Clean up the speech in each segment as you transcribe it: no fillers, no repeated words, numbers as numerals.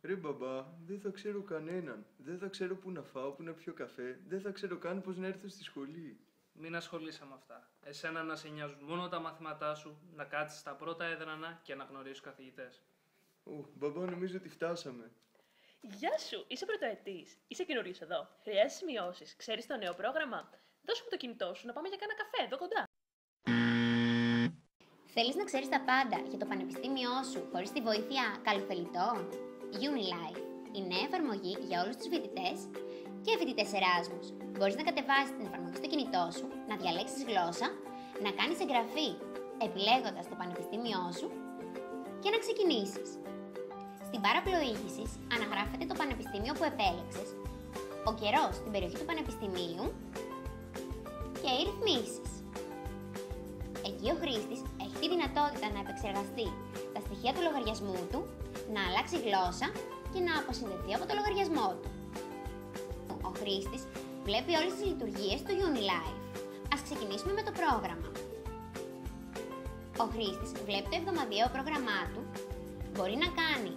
Ρε μπαμπά, δεν θα ξέρω κανέναν. Δεν θα ξέρω πού να φάω, πού να πιω καφέ. Δεν θα ξέρω καν πώς να έρθω στη σχολή. Μην ασχολείσαι με αυτά. Εσένα να σε νοιάζουν μόνο τα μαθήματά σου, να κάτσεις στα πρώτα έδρανα και να γνωρίσεις καθηγητές. Μπαμπά, νομίζω ότι φτάσαμε. Γεια σου, είσαι πρωτοετής. Είσαι καινούριος εδώ. Χρειάζεσαι σημειώσεις. Ξέρεις το νέο πρόγραμμα. Δώσ' μου το κινητό σου να πάμε για κάνα καφέ εδώ κοντά. Θέλεις να ξέρεις τα πάντα για το πανεπιστήμιό σου χωρίς τη βοήθεια καλουθελητών? UniLife, η νέα εφαρμογή για όλους τους φοιτητές και φοιτητές Εράσμους. Μπορείς να κατεβάσεις την εφαρμογή στο κινητό σου, να διαλέξεις γλώσσα, να κάνεις εγγραφή επιλέγοντας το πανεπιστήμιό σου και να ξεκινήσεις. Στην μπάρα πλοήγησης αναγράφεται το πανεπιστήμιο που επέλεξες, ο καιρός στην περιοχή του πανεπιστημίου και οι ρυθμίσεις. Εκεί ο χρήστης έχει τη δυνατότητα να επεξεργαστεί τα στοιχεία του λογαριασμού του, να αλλάξει γλώσσα και να αποσυνδεθεί από το λογαριασμό του. Ο χρήστης βλέπει όλες τις λειτουργίες του UniLife. Ας ξεκινήσουμε με το πρόγραμμα. Ο χρήστης βλέπει το εβδομαδιαίο πρόγραμμά του, μπορεί να κάνει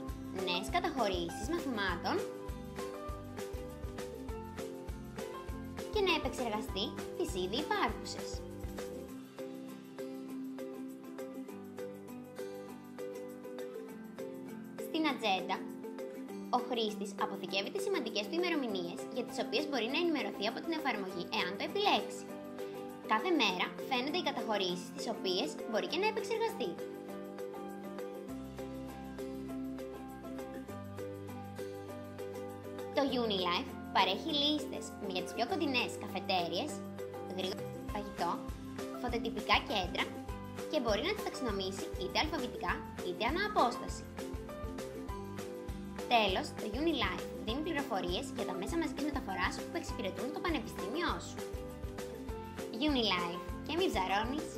νέες καταχωρήσεις μαθημάτων και να επεξεργαστεί τις ήδη υπάρχουσες. Στην ατζέντα, ο χρήστης αποθηκεύει τις σημαντικές του ημερομηνίες για τις οποίες μπορεί να ενημερωθεί από την εφαρμογή εάν το επιλέξει. Κάθε μέρα φαίνονται οι καταχωρήσεις τις οποίες μπορεί και να επεξεργαστεί. Το UniLife παρέχει λίστες για τις πιο κοντινές καφετέριες, γρήγορο φαγητό, φωτοτυπικά κέντρα και μπορεί να τις ταξινομήσει είτε αλφαβητικά είτε ανά απόσταση. Τέλος, το UniLife δίνει πληροφορίες για τα μέσα μαζικής μεταφοράς που εξυπηρετούν το πανεπιστήμιό σου. UniLife, και μη ψαρώνεις.